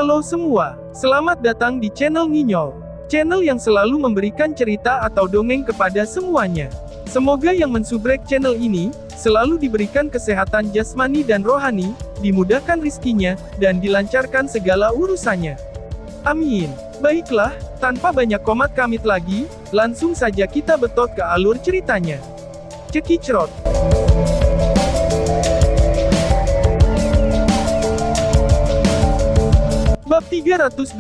Halo semua, selamat datang di channel Nginyol. Channel yang selalu memberikan cerita atau dongeng kepada semuanya. Semoga yang mensubrek channel ini, selalu diberikan kesehatan jasmani dan rohani, dimudahkan rizkinya, dan dilancarkan segala urusannya. Amin. Baiklah, tanpa banyak komat kamit lagi, langsung saja kita betot ke alur ceritanya. Cekicrot. Bab 329,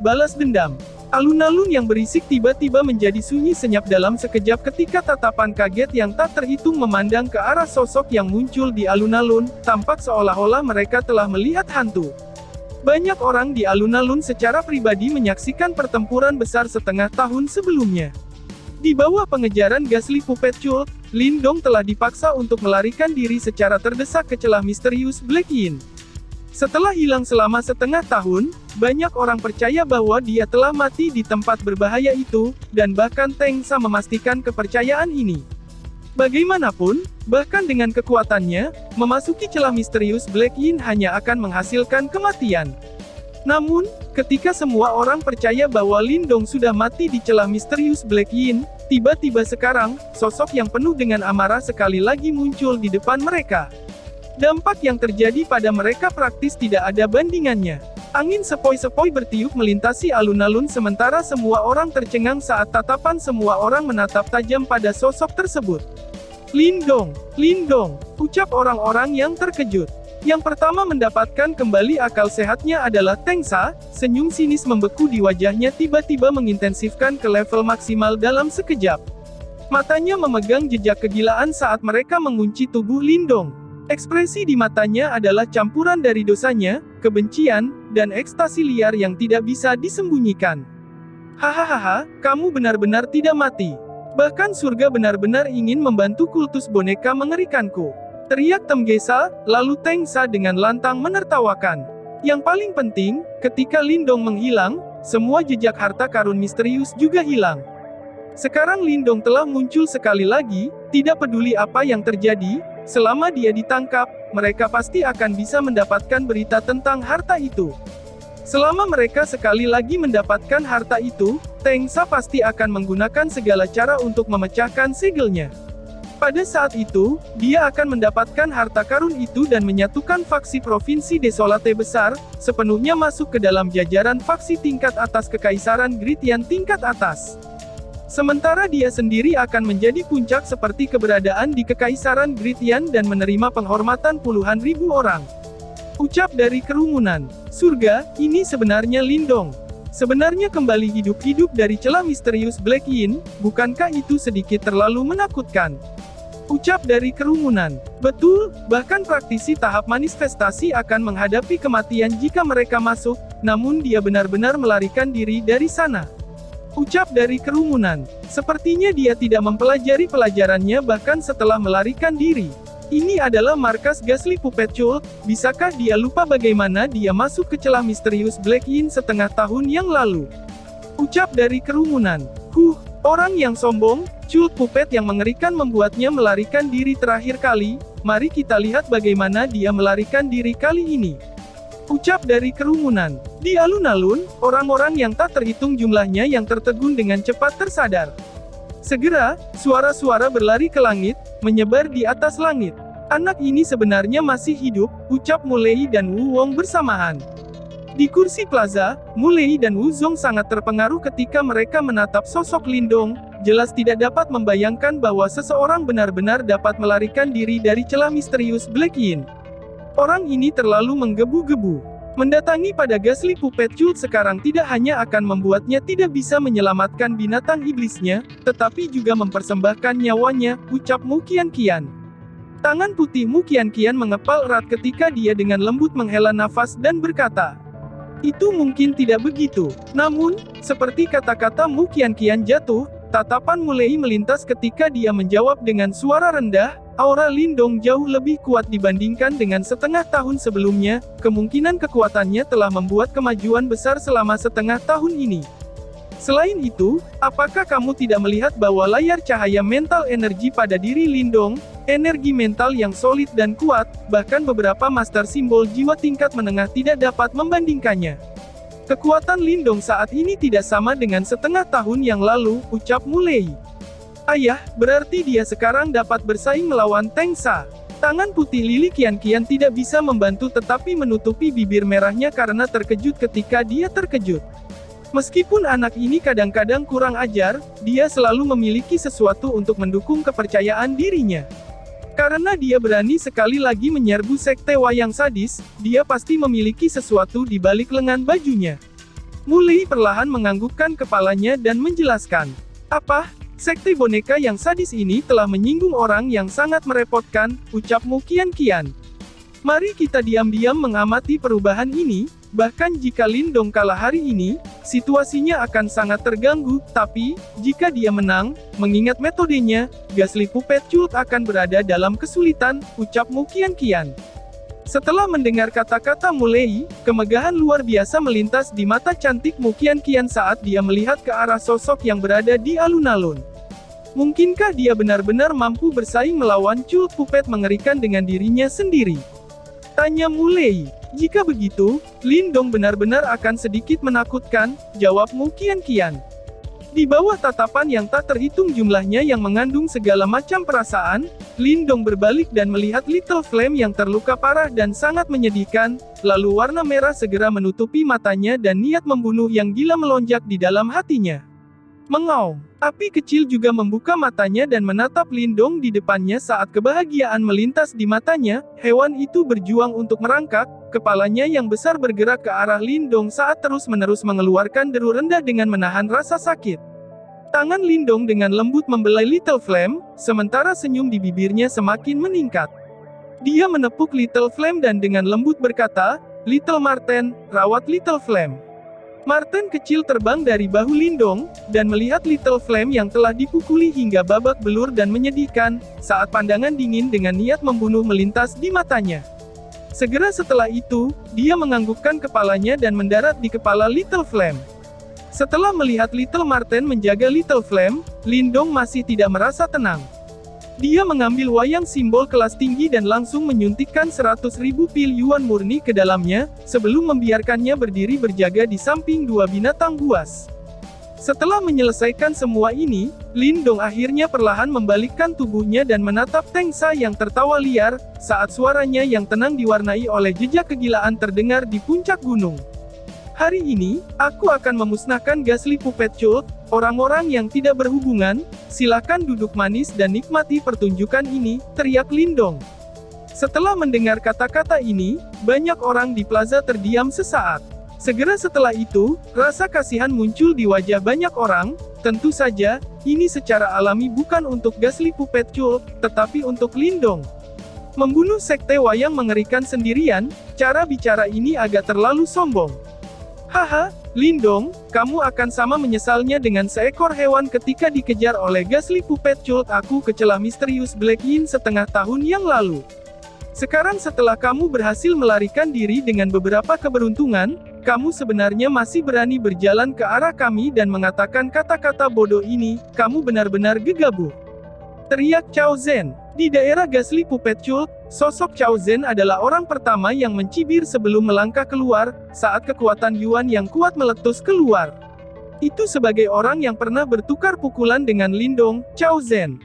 Balas Dendam. Alun-alun yang berisik tiba-tiba menjadi sunyi senyap dalam sekejap ketika tatapan kaget yang tak terhitung memandang ke arah sosok yang muncul di alun-alun, tampak seolah-olah mereka telah melihat hantu. Banyak orang di alun-alun secara pribadi menyaksikan pertempuran besar setengah tahun sebelumnya. Di bawah pengejaran Ghastly Puppet Cult, Lindong telah dipaksa untuk melarikan diri secara terdesak ke celah misterius Black Yin. Setelah hilang selama setengah tahun, banyak orang percaya bahwa dia telah mati di tempat berbahaya itu, dan bahkan Teng Sa memastikan kepercayaan ini. Bagaimanapun, bahkan dengan kekuatannya, memasuki celah misterius Black Yin hanya akan menghasilkan kematian. Namun, ketika semua orang percaya bahwa Lindong sudah mati di celah misterius Black Yin, tiba-tiba sekarang, sosok yang penuh dengan amarah sekali lagi muncul di depan mereka. Dampak yang terjadi pada mereka praktis tidak ada bandingannya. Angin sepoi-sepoi bertiup melintasi alun-alun sementara semua orang tercengang saat tatapan semua orang menatap tajam pada sosok tersebut. Lindong, Lindong, ucap orang-orang yang terkejut. Yang pertama mendapatkan kembali akal sehatnya adalah Teng Sa, senyum sinis membeku di wajahnya tiba-tiba mengintensifkan ke level maksimal dalam sekejap. Matanya memegang jejak kegilaan saat mereka mengunci tubuh Lindong. Ekspresi di matanya adalah campuran dari dosanya, kebencian, dan ekstasi liar yang tidak bisa disembunyikan. Hahaha, kamu benar-benar tidak mati. Bahkan surga benar-benar ingin membantu kultus boneka mengerikanku. Teriak Temgesa, lalu Teng Sa dengan lantang menertawakan. Yang paling penting, ketika Lindong menghilang, semua jejak harta karun misterius juga hilang. Sekarang Lindong telah muncul sekali lagi, tidak peduli apa yang terjadi, selama dia ditangkap, mereka pasti akan bisa mendapatkan berita tentang harta itu. Selama mereka sekali lagi mendapatkan harta itu, Teng Sa pasti akan menggunakan segala cara untuk memecahkan segelnya. Pada saat itu, dia akan mendapatkan harta karun itu dan menyatukan faksi Provinsi Desolate besar, sepenuhnya masuk ke dalam jajaran faksi tingkat atas Kekaisaran Gritian tingkat atas. Sementara dia sendiri akan menjadi puncak seperti keberadaan di Kekaisaran Gritian dan menerima penghormatan puluhan ribu orang. Ucap dari kerumunan. Surga, ini sebenarnya Lindong. Sebenarnya kembali hidup-hidup dari celah misterius Black Yin, bukankah itu sedikit terlalu menakutkan? Ucap dari kerumunan. Betul, bahkan praktisi tahap manifestasi akan menghadapi kematian jika mereka masuk, namun dia benar-benar melarikan diri dari sana. Ucap dari kerumunan. Sepertinya dia tidak mempelajari pelajarannya bahkan setelah melarikan diri. Ini adalah markas Ghastly Puppet Cult, bisakah dia lupa bagaimana dia masuk ke celah misterius Black Yin setengah tahun yang lalu? Ucap dari kerumunan. Orang yang sombong, Cult Puppet yang mengerikan membuatnya melarikan diri terakhir kali, mari kita lihat bagaimana dia melarikan diri kali ini. Ucap dari kerumunan. Di alun-alun, orang-orang yang tak terhitung jumlahnya yang tertegun dengan cepat tersadar. Segera, suara-suara berlari ke langit, menyebar di atas langit. Anak ini sebenarnya masih hidup, ucap Mulei dan Wu Wong bersamaan. Di kursi plaza, Mulei dan Wu Zong sangat terpengaruh ketika mereka menatap sosok Lindong, jelas tidak dapat membayangkan bahwa seseorang benar-benar dapat melarikan diri dari celah misterius Black Yin. Orang ini terlalu menggebu-gebu. Mendatangi pada Ghastly Puppet Cult sekarang tidak hanya akan membuatnya tidak bisa menyelamatkan binatang iblisnya, tetapi juga mempersembahkan nyawanya, ucap Mu Qianqian. Tangan putih Mu Qianqian mengepal erat ketika dia dengan lembut menghela nafas dan berkata, "Itu mungkin tidak begitu." Namun, seperti kata-kata Mu Qianqian jatuh, tatapan Mulei melintas ketika dia menjawab dengan suara rendah, "Aura Lindong jauh lebih kuat dibandingkan dengan setengah tahun sebelumnya, kemungkinan kekuatannya telah membuat kemajuan besar selama setengah tahun ini." Selain itu, apakah kamu tidak melihat bahwa layar cahaya mental energi pada diri Lindong, energi mental yang solid dan kuat, bahkan beberapa master simbol jiwa tingkat menengah tidak dapat membandingkannya. Kekuatan Lindong saat ini tidak sama dengan setengah tahun yang lalu, ucap Mulei. Ayah, berarti dia sekarang dapat bersaing melawan Teng Sa. Tangan putih Lili kian-kian tidak bisa membantu tetapi menutupi bibir merahnya karena terkejut ketika dia terkejut. Meskipun anak ini kadang-kadang kurang ajar, dia selalu memiliki sesuatu untuk mendukung kepercayaan dirinya. Karena dia berani sekali lagi menyerbu sekte wayang sadis, dia pasti memiliki sesuatu di balik lengan bajunya. Mulei perlahan menganggukkan kepalanya dan menjelaskan. Apa? Sekte boneka yang sadis ini telah menyinggung orang yang sangat merepotkan, ucap Mu Qian. Mari kita diam-diam mengamati perubahan ini, bahkan jika Lindong kalah hari ini, situasinya akan sangat terganggu, tapi, jika dia menang, mengingat metodenya, Ghastly Puppet Cult akan berada dalam kesulitan, ucap Mu Qian. Setelah mendengar kata-kata Mulei, kemegahan luar biasa melintas di mata cantik Mu Qian saat dia melihat ke arah sosok yang berada di alun-alun. Mungkinkah dia benar-benar mampu bersaing melawan Cult Puppet mengerikan dengan dirinya sendiri? Tanya Mulei. Jika begitu, Lindong benar-benar akan sedikit menakutkan, jawab Mu Qian. Di bawah tatapan yang tak terhitung jumlahnya yang mengandung segala macam perasaan, Lindong berbalik dan melihat Little Flame yang terluka parah dan sangat menyedihkan, lalu warna merah segera menutupi matanya dan niat membunuh yang gila melonjak di dalam hatinya. Mengaum. Api kecil juga membuka matanya dan menatap Lindong di depannya saat kebahagiaan melintas di matanya, hewan itu berjuang untuk merangkak, kepalanya yang besar bergerak ke arah Lindong saat terus-menerus mengeluarkan deru rendah dengan menahan rasa sakit. Tangan Lindong dengan lembut membelai Little Flame, sementara senyum di bibirnya semakin meningkat. Dia menepuk Little Flame dan dengan lembut berkata, "Little Marten, rawat Little Flame." Marten kecil terbang dari bahu Lindong, dan melihat Little Flame yang telah dipukuli hingga babak belur dan menyedihkan, saat pandangan dingin dengan niat membunuh melintas di matanya. Segera setelah itu, dia menganggukkan kepalanya dan mendarat di kepala Little Flame. Setelah melihat Little Marten menjaga Little Flame, Lindong masih tidak merasa tenang. Dia mengambil wayang simbol kelas tinggi dan langsung menyuntikkan 100.000 pil yuan murni ke dalamnya, sebelum membiarkannya berdiri berjaga di samping dua binatang buas. Setelah menyelesaikan semua ini, Lindong akhirnya perlahan membalikkan tubuhnya dan menatap Teng Sa yang tertawa liar, saat suaranya yang tenang diwarnai oleh jejak kegilaan terdengar di puncak gunung. Hari ini, aku akan memusnahkan Ghastly Puppet Cult. Orang-orang yang tidak berhubungan, silakan duduk manis dan nikmati pertunjukan ini, teriak Lindong. Setelah mendengar kata-kata ini, banyak orang di plaza terdiam sesaat. Segera setelah itu, rasa kasihan muncul di wajah banyak orang. Tentu saja, ini secara alami bukan untuk Ghastly Puppet Cult, tetapi untuk Lindong. Membunuh sekte wayang mengerikan sendirian, cara bicara ini agak terlalu sombong. Haha, Lindong, kamu akan sama menyesalnya dengan seekor hewan ketika dikejar oleh Ghastly Puppet Cult aku kecelah misterius Black Yin setengah tahun yang lalu. Sekarang setelah kamu berhasil melarikan diri dengan beberapa keberuntungan, kamu sebenarnya masih berani berjalan ke arah kami dan mengatakan kata-kata bodoh ini, kamu benar-benar gegabah. Teriak Cao Zhen. Di daerah Ghastly Puppet Cult, sosok Cao Zhen adalah orang pertama yang mencibir sebelum melangkah keluar, saat kekuatan Yuan yang kuat meletus keluar. Itu sebagai orang yang pernah bertukar pukulan dengan Lindong, Cao Zhen.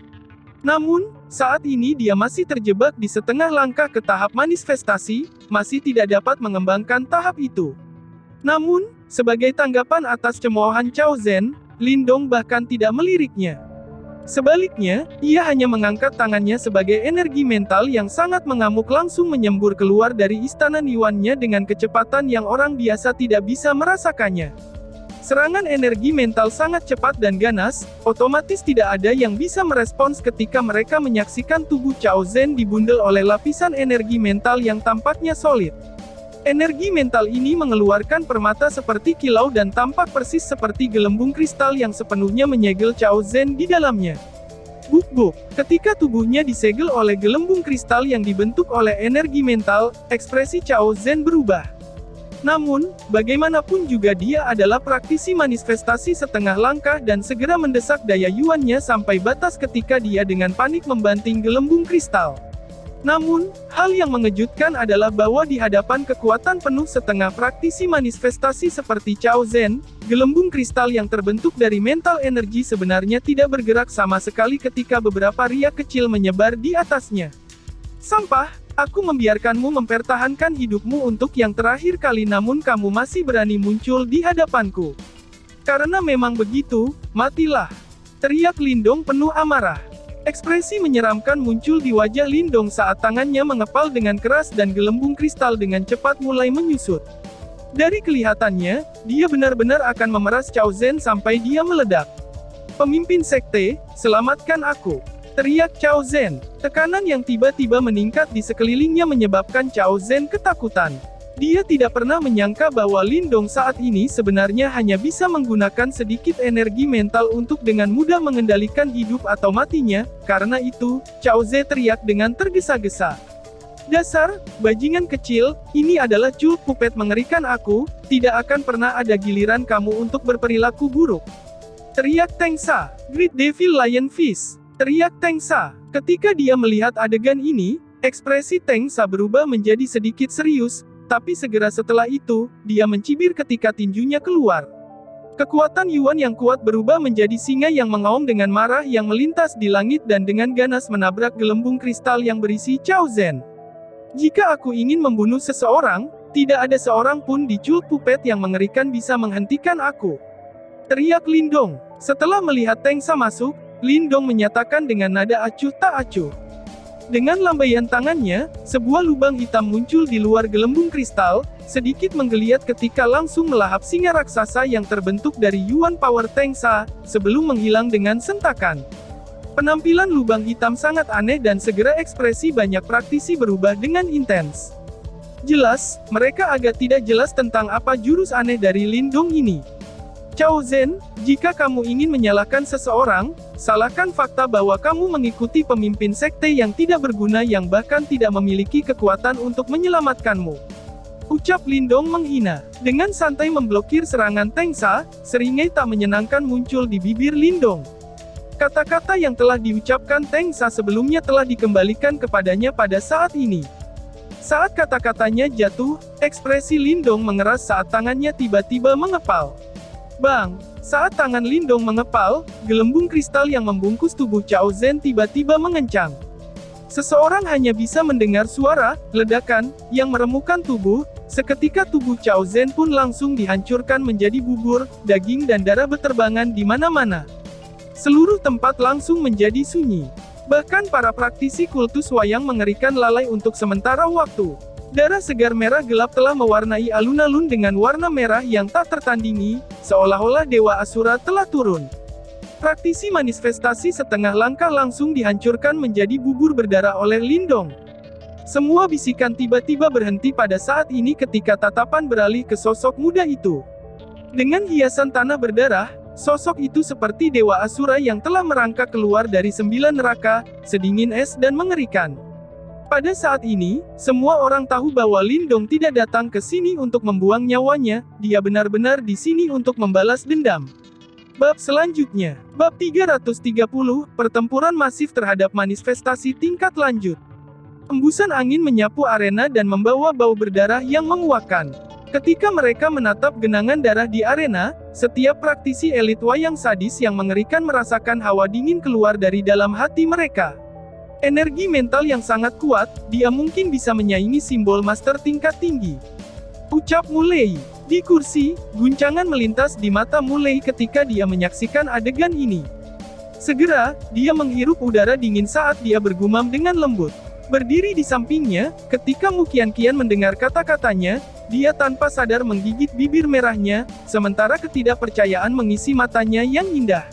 Namun, saat ini dia masih terjebak di setengah langkah ke tahap manifestasi, masih tidak dapat mengembangkan tahap itu. Namun, sebagai tanggapan atas cemoohan Cao Zhen, Lindong bahkan tidak meliriknya. Sebaliknya, ia hanya mengangkat tangannya sebagai energi mental yang sangat mengamuk langsung menyembur keluar dari istana Yuan-nya dengan kecepatan yang orang biasa tidak bisa merasakannya. Serangan energi mental sangat cepat dan ganas, otomatis tidak ada yang bisa merespons ketika mereka menyaksikan tubuh Cao Zhen dibundel oleh lapisan energi mental yang tampaknya solid. Energi mental ini mengeluarkan permata seperti kilau dan tampak persis seperti gelembung kristal yang sepenuhnya menyegel Cao Zhen di dalamnya. Buk-buk, ketika tubuhnya disegel oleh gelembung kristal yang dibentuk oleh energi mental, ekspresi Cao Zhen berubah. Namun, bagaimanapun juga dia adalah praktisi manifestasi setengah langkah dan segera mendesak daya yuannya sampai batas ketika dia dengan panik membanting gelembung kristal. Namun, hal yang mengejutkan adalah bahwa di hadapan kekuatan penuh setengah praktisi manifestasi seperti Chao Zhen, gelembung kristal yang terbentuk dari mental energi sebenarnya tidak bergerak sama sekali ketika beberapa riak kecil menyebar di atasnya. Sampah, aku membiarkanmu mempertahankan hidupmu untuk yang terakhir kali namun kamu masih berani muncul di hadapanku. Karena memang begitu, matilah. Teriak Lindong penuh amarah. Ekspresi menyeramkan muncul di wajah Lindong saat tangannya mengepal dengan keras dan gelembung kristal dengan cepat mulai menyusut. Dari kelihatannya, dia benar-benar akan memeras Chao Zhen sampai dia meledak. Pemimpin sekte, selamatkan aku. Teriak Chao Zhen. Tekanan yang tiba-tiba meningkat di sekelilingnya menyebabkan Chao Zhen ketakutan. Dia tidak pernah menyangka bahwa Lindong saat ini sebenarnya hanya bisa menggunakan sedikit energi mental untuk dengan mudah mengendalikan hidup atau matinya. Karena itu, Chao Zhen teriak dengan tergesa-gesa. Dasar, bajingan kecil, ini adalah cul pupet mengerikan aku, tidak akan pernah ada giliran kamu untuk berperilaku buruk. Teriak Tengsa. Great Devil Lion Fist. Teriak Tengsa. Ketika dia melihat adegan ini, ekspresi Tengsa berubah menjadi sedikit serius, tapi segera setelah itu, dia mencibir ketika tinjunya keluar. Kekuatan Yuan yang kuat berubah menjadi singa yang mengaum dengan marah yang melintas di langit dan dengan ganas menabrak gelembung kristal yang berisi Chao Zhen. Jika aku ingin membunuh seseorang, tidak ada seorang pun di cult pupet yang mengerikan bisa menghentikan aku. Teriak Lindong. Setelah melihat Tengsa masuk, Lindong menyatakan dengan nada acuh tak acuh. Dengan lambaian tangannya, sebuah lubang hitam muncul di luar gelembung kristal, sedikit menggeliat ketika langsung melahap singa raksasa yang terbentuk dari Yuan Power Tengsa, sebelum menghilang dengan sentakan. Penampilan lubang hitam sangat aneh dan segera ekspresi banyak praktisi berubah dengan intens. Jelas, mereka agak tidak jelas tentang apa jurus aneh dari Lindong ini. Chao Zhen, jika kamu ingin menyalahkan seseorang, salahkan fakta bahwa kamu mengikuti pemimpin sekte yang tidak berguna yang bahkan tidak memiliki kekuatan untuk menyelamatkanmu. Ucap Lindong menghina. Dengan santai memblokir serangan Tengsa, seringai tak menyenangkan muncul di bibir Lindong. Kata-kata yang telah diucapkan Tengsa sebelumnya telah dikembalikan kepadanya pada saat ini. Saat kata-katanya jatuh, ekspresi Lindong mengeras saat tangannya tiba-tiba mengepal. Bang! Saat tangan Lindong mengepal, gelembung kristal yang membungkus tubuh Chao Zhen tiba-tiba mengencang. Seseorang hanya bisa mendengar suara ledakan yang meremukkan tubuh, seketika tubuh Chao Zhen pun langsung dihancurkan menjadi bubur, daging dan darah beterbangan di mana-mana. Seluruh tempat langsung menjadi sunyi. Bahkan para praktisi kultus wayang mengerikan lalai untuk sementara waktu. Darah segar merah gelap telah mewarnai alun-alun dengan warna merah yang tak tertandingi, seolah-olah Dewa Asura telah turun. Praktisi manifestasi setengah langkah langsung dihancurkan menjadi bubur berdarah oleh Lindong. Semua bisikan tiba-tiba berhenti pada saat ini ketika tatapan beralih ke sosok muda itu. Dengan hiasan tanah berdarah, sosok itu seperti Dewa Asura yang telah merangkak keluar dari 9 neraka, sedingin es dan mengerikan. Pada saat ini, semua orang tahu bahwa Lindong tidak datang ke sini untuk membuang nyawanya, dia benar-benar di sini untuk membalas dendam. Bab selanjutnya, Bab 330, Pertempuran Masif terhadap Manifestasi Tingkat Lanjut. Embusan angin menyapu arena dan membawa bau berdarah yang menguakkan. Ketika mereka menatap genangan darah di arena, setiap praktisi elit wayang sadis yang mengerikan merasakan hawa dingin keluar dari dalam hati mereka. Energi mental yang sangat kuat, dia mungkin bisa menyaingi simbol master tingkat tinggi. Ucap Mulei. Di kursi, guncangan melintas di mata Mulei ketika dia menyaksikan adegan ini. Segera, dia menghirup udara dingin saat dia bergumam dengan lembut. Berdiri di sampingnya, ketika Mu Qianqian mendengar kata-katanya, dia tanpa sadar menggigit bibir merahnya, sementara ketidakpercayaan mengisi matanya yang indah.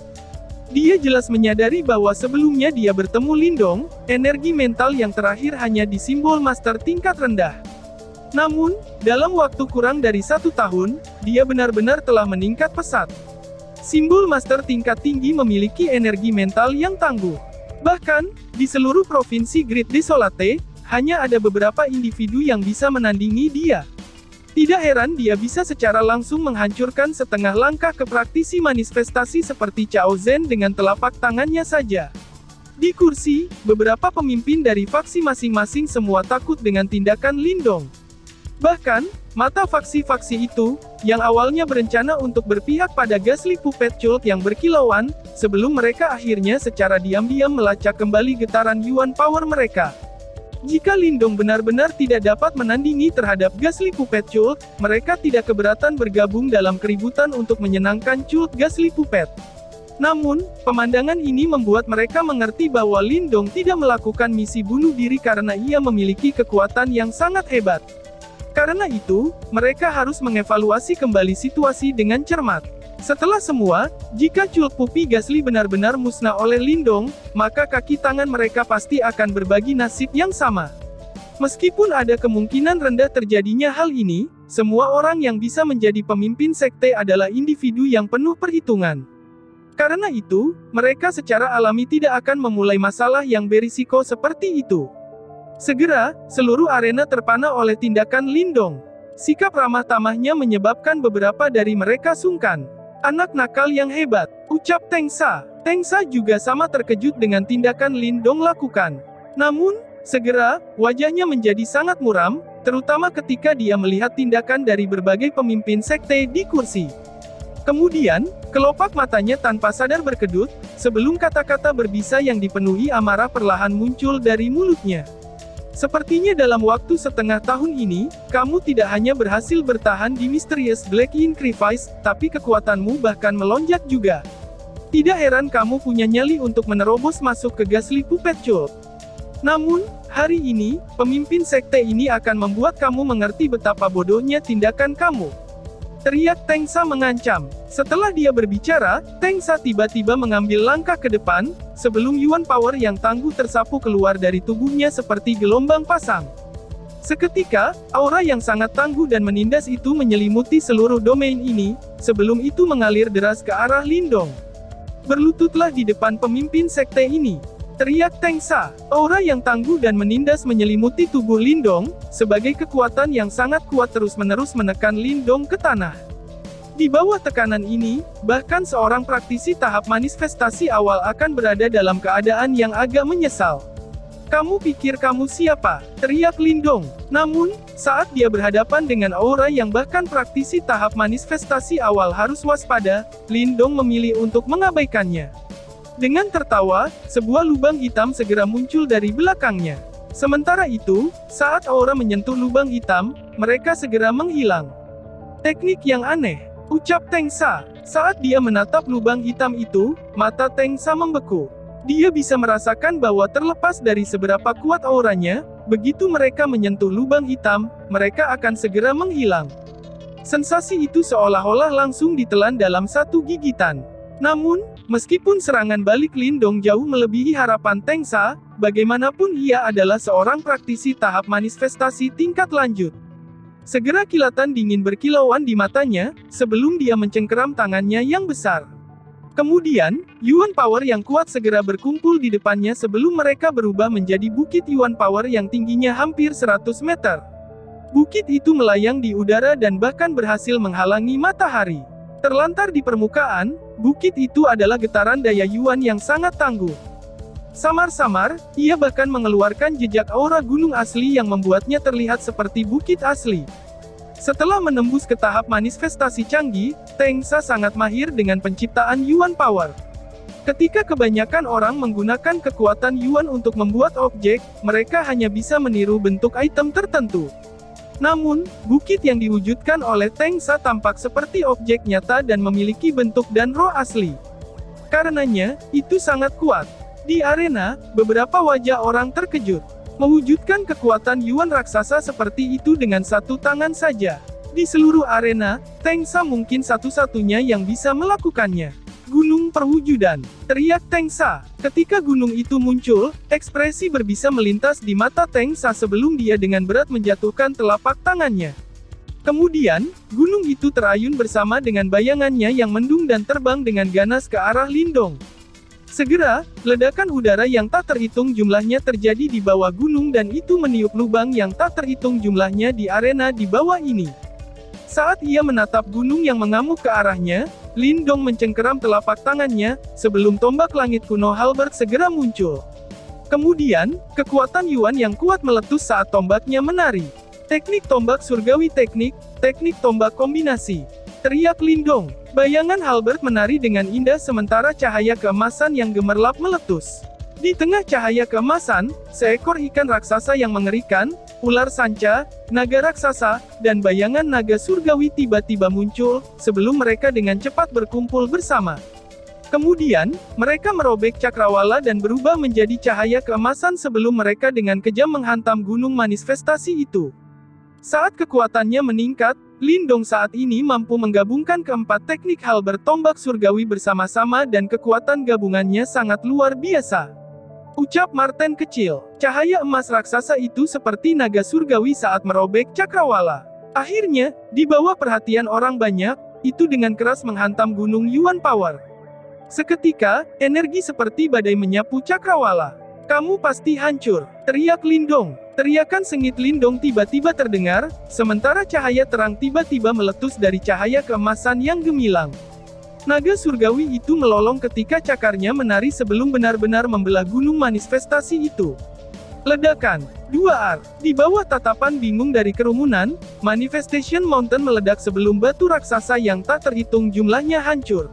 Dia jelas menyadari bahwa sebelumnya dia bertemu Lindong, energi mental yang terakhir hanya di simbol master tingkat rendah. Namun, dalam waktu kurang dari 1 tahun, dia benar-benar telah meningkat pesat. Simbol master tingkat tinggi memiliki energi mental yang tangguh. Bahkan, di seluruh provinsi Great Desolate, hanya ada beberapa individu yang bisa menandingi dia. Tidak heran dia bisa secara langsung menghancurkan setengah langkah ke praktisi manifestasi seperti Cao Zhen dengan telapak tangannya saja. Di kursi, beberapa pemimpin dari faksi masing-masing semua takut dengan tindakan Lindong. Bahkan, mata faksi-faksi itu, yang awalnya berencana untuk berpihak pada Ghastly Puppet Cult yang berkilauan, sebelum mereka akhirnya secara diam-diam melacak kembali getaran Yuan Power mereka. Jika Lindong benar-benar tidak dapat menandingi terhadap Ghastly Puppet Cult, mereka tidak keberatan bergabung dalam keributan untuk menyenangkan Cult Ghastly Puppet. Namun, pemandangan ini membuat mereka mengerti bahwa Lindong tidak melakukan misi bunuh diri karena ia memiliki kekuatan yang sangat hebat. Karena itu, mereka harus mengevaluasi kembali situasi dengan cermat. Setelah semua, jika Cult Puppy Ghastly benar-benar musnah oleh Lindong, maka kaki tangan mereka pasti akan berbagi nasib yang sama. Meskipun ada kemungkinan rendah terjadinya hal ini, semua orang yang bisa menjadi pemimpin sekte adalah individu yang penuh perhitungan. Karena itu, mereka secara alami tidak akan memulai masalah yang berisiko seperti itu. Segera, seluruh arena terpana oleh tindakan Lindong. Sikap ramah tamahnya menyebabkan beberapa dari mereka sungkan. Anak nakal yang hebat, ucap Teng Sa. Teng Sa juga sama terkejut dengan tindakan Lindong lakukan. Namun, segera, wajahnya menjadi sangat muram, terutama ketika dia melihat tindakan dari berbagai pemimpin sekte di kursi. Kemudian, kelopak matanya tanpa sadar berkedut, sebelum kata-kata berbisa yang dipenuhi amarah perlahan muncul dari mulutnya. Sepertinya dalam waktu setengah tahun ini, kamu tidak hanya berhasil bertahan di Mysterious Black Ink Crevice, tapi kekuatanmu bahkan melonjak juga. Tidak heran kamu punya nyali untuk menerobos masuk ke Ghastly Puppet Cult. Namun, hari ini, pemimpin sekte ini akan membuat kamu mengerti betapa bodohnya tindakan kamu. Teriak Teng Sa mengancam. Setelah dia berbicara, Teng Sa tiba-tiba mengambil langkah ke depan, sebelum Yuan Power yang tangguh tersapu keluar dari tubuhnya seperti gelombang pasang. Seketika, aura yang sangat tangguh dan menindas itu menyelimuti seluruh domain ini, sebelum itu mengalir deras ke arah Lindong. Berlututlah di depan pemimpin sekte ini. Teriak Teng Sa. Aura yang tangguh dan menindas menyelimuti tubuh Lindong, sebagai kekuatan yang sangat kuat terus-menerus menekan Lindong ke tanah. Di bawah tekanan ini, bahkan seorang praktisi tahap manifestasi awal akan berada dalam keadaan yang agak menyesal. Kamu pikir kamu siapa? Teriak Lindong. Namun, saat dia berhadapan dengan aura yang bahkan praktisi tahap manifestasi awal harus waspada, Lindong memilih untuk mengabaikannya. Dengan tertawa, sebuah lubang hitam segera muncul dari belakangnya. Sementara itu, saat aura menyentuh lubang hitam, mereka segera menghilang. Teknik yang aneh, ucap Teng Sa. Saat dia menatap lubang hitam itu, mata Teng Sa membeku. Dia bisa merasakan bahwa terlepas dari seberapa kuat auranya, begitu mereka menyentuh lubang hitam, mereka akan segera menghilang. Sensasi itu seolah-olah langsung ditelan dalam satu gigitan. Namun, meskipun serangan balik Lindong jauh melebihi harapan Teng Sa, bagaimanapun ia adalah seorang praktisi tahap manifestasi tingkat lanjut. Segera kilatan dingin berkilauan di matanya, sebelum dia mencengkeram tangannya yang besar. Kemudian, Yuan Power yang kuat segera berkumpul di depannya sebelum mereka berubah menjadi bukit Yuan Power yang tingginya hampir 100 meter. Bukit itu melayang di udara dan bahkan berhasil menghalangi matahari. Terlantar di permukaan, bukit itu adalah getaran daya Yuan yang sangat tangguh. Samar-samar, ia bahkan mengeluarkan jejak aura gunung asli yang membuatnya terlihat seperti bukit asli. Setelah menembus ke tahap manifestasi canggih, Teng Sa sangat mahir dengan penciptaan Yuan Power. Ketika kebanyakan orang menggunakan kekuatan Yuan untuk membuat objek, mereka hanya bisa meniru bentuk item tertentu. Namun, bukit yang diwujudkan oleh Teng Sa tampak seperti objek nyata dan memiliki bentuk dan roh asli. Karenanya, itu sangat kuat. Di arena, beberapa wajah orang terkejut. Mewujudkan kekuatan Yuan raksasa seperti itu dengan satu tangan saja. Di seluruh arena, Teng Sa mungkin satu-satunya yang bisa melakukannya. Gunung perwujudan, teriak Teng Sa. Ketika gunung itu muncul, ekspresi berbisa melintas di mata Teng Sa sebelum dia dengan berat menjatuhkan telapak tangannya. Kemudian, gunung itu terayun bersama dengan bayangannya yang mendung dan terbang dengan ganas ke arah Lindong. Segera, ledakan udara yang tak terhitung jumlahnya terjadi di bawah gunung dan itu meniup lubang yang tak terhitung jumlahnya di arena di bawah ini. Saat ia menatap gunung yang mengamuk ke arahnya, Lindong mencengkeram telapak tangannya, sebelum tombak langit kuno Halberd segera muncul. Kemudian, kekuatan Yuan yang kuat meletus saat tombaknya menari. Teknik tombak surgawi teknik tombak kombinasi. Teriak Lindong. Bayangan Halberd menari dengan indah sementara cahaya keemasan yang gemerlap meletus. Di tengah cahaya keemasan, seekor ikan raksasa yang mengerikan, ular sanca, naga raksasa, dan bayangan naga surgawi tiba-tiba muncul, sebelum mereka dengan cepat berkumpul bersama. Kemudian, mereka merobek cakrawala dan berubah menjadi cahaya keemasan sebelum mereka dengan kejam menghantam gunung manifestasi itu. Saat kekuatannya meningkat, Lindong saat ini mampu menggabungkan keempat teknik Halberd tombak surgawi bersama-sama dan kekuatan gabungannya sangat luar biasa. Ucap Marten kecil. Cahaya emas raksasa itu seperti naga surgawi saat merobek cakrawala. Akhirnya, di bawah perhatian orang banyak, itu dengan keras menghantam gunung Yuan Power. Seketika, energi seperti badai menyapu cakrawala. Kamu pasti hancur, teriak Lindong. Teriakan sengit Lindong tiba-tiba terdengar, sementara cahaya terang tiba-tiba meletus dari cahaya keemasan yang gemilang. Naga surgawi itu melolong ketika cakarnya menari sebelum benar-benar membelah gunung manifestasi itu. Ledakan. 2R. Di bawah tatapan bingung dari kerumunan, Manifestation Mountain meledak sebelum batu raksasa yang tak terhitung jumlahnya hancur.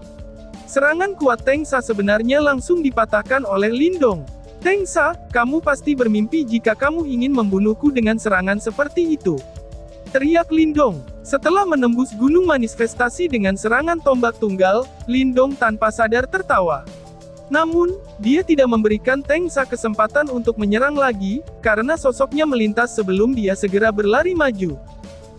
Serangan kuat Tengsa sebenarnya langsung dipatahkan oleh Lindong. Tengsa, kamu pasti bermimpi jika kamu ingin membunuhku dengan serangan seperti itu. Teriak Lindong. Setelah menembus gunung manifestasi dengan serangan tombak tunggal, Lindong tanpa sadar tertawa. Namun, dia tidak memberikan Tengsa kesempatan untuk menyerang lagi, karena sosoknya melintas sebelum dia segera berlari maju.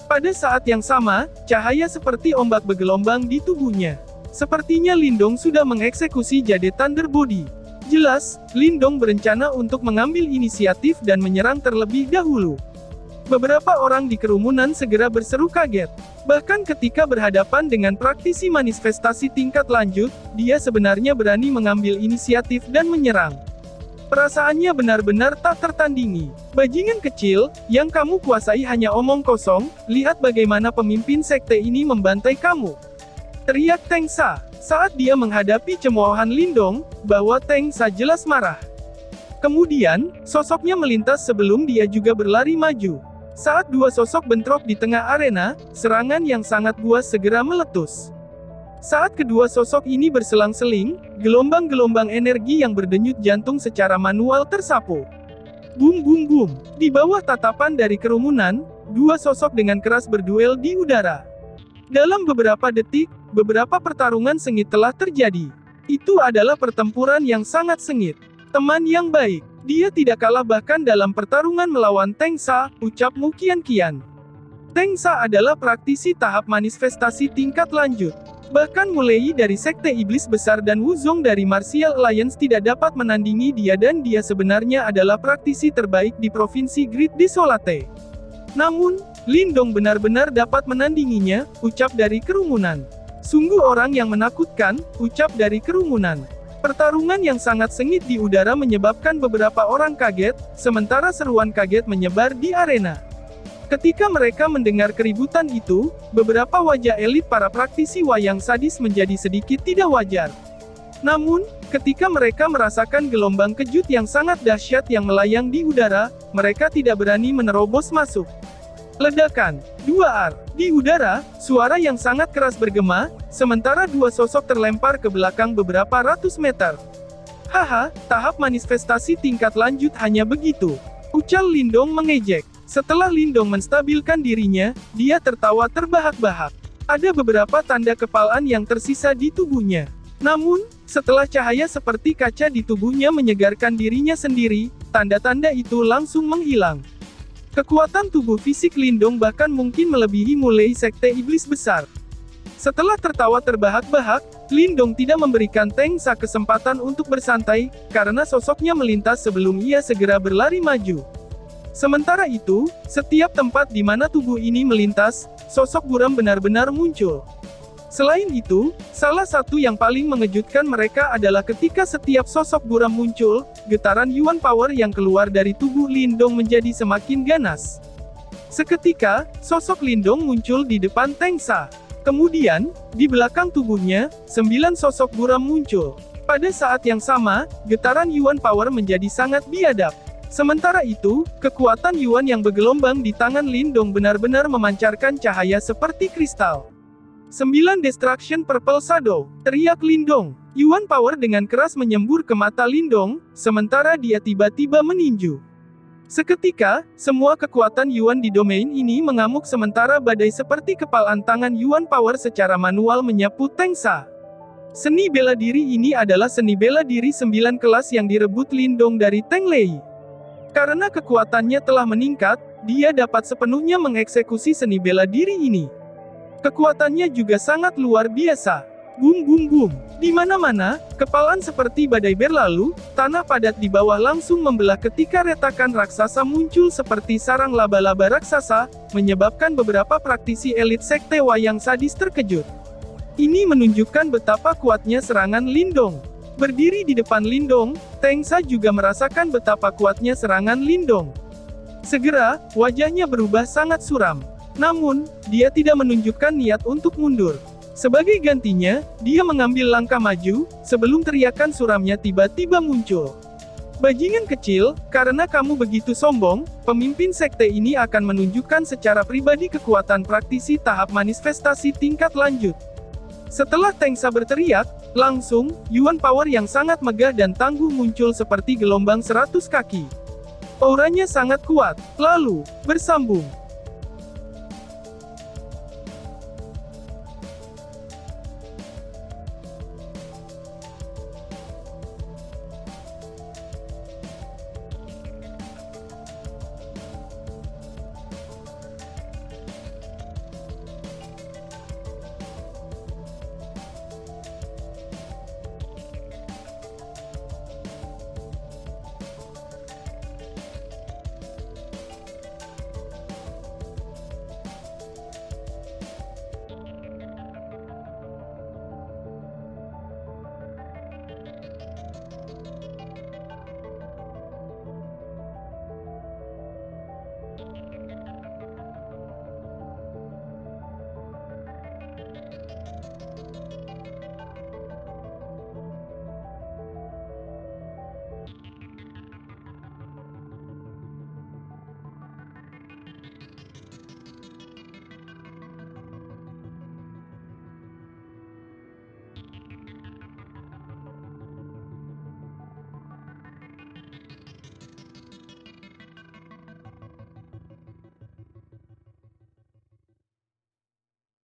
Pada saat yang sama, cahaya seperti ombak bergelombang di tubuhnya. Sepertinya Lindong sudah mengeksekusi jade Thunder Body. Jelas, Lindong berencana untuk mengambil inisiatif dan menyerang terlebih dahulu. Beberapa orang di kerumunan segera berseru kaget. Bahkan ketika berhadapan dengan praktisi manifestasi tingkat lanjut, dia sebenarnya berani mengambil inisiatif dan menyerang. Perasaannya benar-benar tak tertandingi. Bajingan kecil, yang kamu kuasai hanya omong kosong, lihat bagaimana pemimpin sekte ini membantai kamu. Teriak Tengsa, saat dia menghadapi cemoohan Lindong, bahwa Tengsa jelas marah. Kemudian, sosoknya melintas sebelum dia juga berlari maju. Saat dua sosok bentrok di tengah arena, serangan yang sangat buas segera meletus. Saat kedua sosok ini berselang-seling, gelombang-gelombang energi yang berdenyut jantung secara manual tersapu. Bum bum bum. Di bawah tatapan dari kerumunan, dua sosok dengan keras berduel di udara. Dalam beberapa detik, beberapa pertarungan sengit telah terjadi. Itu adalah pertempuran yang sangat sengit. Teman yang baik. Dia tidak kalah bahkan dalam pertarungan melawan Tengsa, ucap Mu Qian. Tengsa adalah praktisi tahap manifestasi tingkat lanjut. Bahkan mulai dari Sekte Iblis Besar dan Wuzong dari Martial Alliance tidak dapat menandingi dia dan dia sebenarnya adalah praktisi terbaik di Provinsi Great Desolate. Namun, Lindong benar-benar dapat menandinginya, ucap dari kerumunan. Sungguh orang yang menakutkan, ucap dari kerumunan. Pertarungan yang sangat sengit di udara menyebabkan beberapa orang kaget, sementara seruan kaget menyebar di arena. Ketika mereka mendengar keributan itu, beberapa wajah elit para praktisi wayang sadis menjadi sedikit tidak wajar. Namun, ketika mereka merasakan gelombang kejut yang sangat dahsyat yang melayang di udara, mereka tidak berani menerobos masuk. Ledakan. 2R. Di udara, suara yang sangat keras bergema, sementara dua sosok terlempar ke belakang beberapa ratus meter. Haha, tahap manifestasi tingkat lanjut hanya begitu. Ucal Lindong mengejek. Setelah Lindong menstabilkan dirinya, dia tertawa terbahak-bahak. Ada beberapa tanda kepalaan yang tersisa di tubuhnya. Namun, setelah cahaya seperti kaca di tubuhnya menyegarkan dirinya sendiri, tanda-tanda itu langsung menghilang. Kekuatan tubuh fisik Lindong bahkan mungkin melebihi mulai Sekte Iblis Besar. Setelah tertawa terbahak-bahak, Lindong tidak memberikan Tengsa kesempatan untuk bersantai, karena sosoknya melintas sebelum ia segera berlari maju. Sementara itu, setiap tempat di mana tubuh ini melintas, sosok buram benar-benar muncul. Selain itu, salah satu yang paling mengejutkan mereka adalah ketika setiap sosok buram muncul, getaran Yuan Power yang keluar dari tubuh Lindong menjadi semakin ganas. Seketika, sosok Lindong muncul di depan Tengsa. Kemudian, di belakang tubuhnya, 9 sosok buram muncul. Pada saat yang sama, getaran Yuan Power menjadi sangat biadab. Sementara itu, kekuatan Yuan yang bergelombang di tangan Lindong benar-benar memancarkan cahaya seperti kristal. 9 Destruction Purple Shadow, teriak Lindong. Yuan Power dengan keras menyembur ke mata Lindong, sementara dia tiba-tiba meninju. Seketika, semua kekuatan Yuan di domain ini mengamuk sementara badai seperti kepalan tangan Yuan Power secara manual menyapu Tengsa. Seni bela diri ini adalah seni bela diri 9 kelas yang direbut Lindong dari Teng Lei. Karena kekuatannya telah meningkat, dia dapat sepenuhnya mengeksekusi seni bela diri ini. Kekuatannya juga sangat luar biasa. Bum bum bum. Di mana-mana, kepalan seperti badai berlalu, tanah padat di bawah langsung membelah ketika retakan raksasa muncul seperti sarang laba-laba raksasa, menyebabkan beberapa praktisi elit sekte wayang sadis terkejut. Ini menunjukkan betapa kuatnya serangan Lindong. Berdiri di depan Lindong, Tengsa juga merasakan betapa kuatnya serangan Lindong. Segera, wajahnya berubah sangat suram. Namun, dia tidak menunjukkan niat untuk mundur. Sebagai gantinya, dia mengambil langkah maju, sebelum teriakan suramnya tiba-tiba muncul. Bajingan kecil, karena kamu begitu sombong, pemimpin sekte ini akan menunjukkan secara pribadi kekuatan praktisi tahap manifestasi tingkat lanjut. Setelah Tengsa berteriak, langsung, Yuan Power yang sangat megah dan tangguh muncul seperti gelombang 100 kaki. Auranya sangat kuat, lalu, bersambung.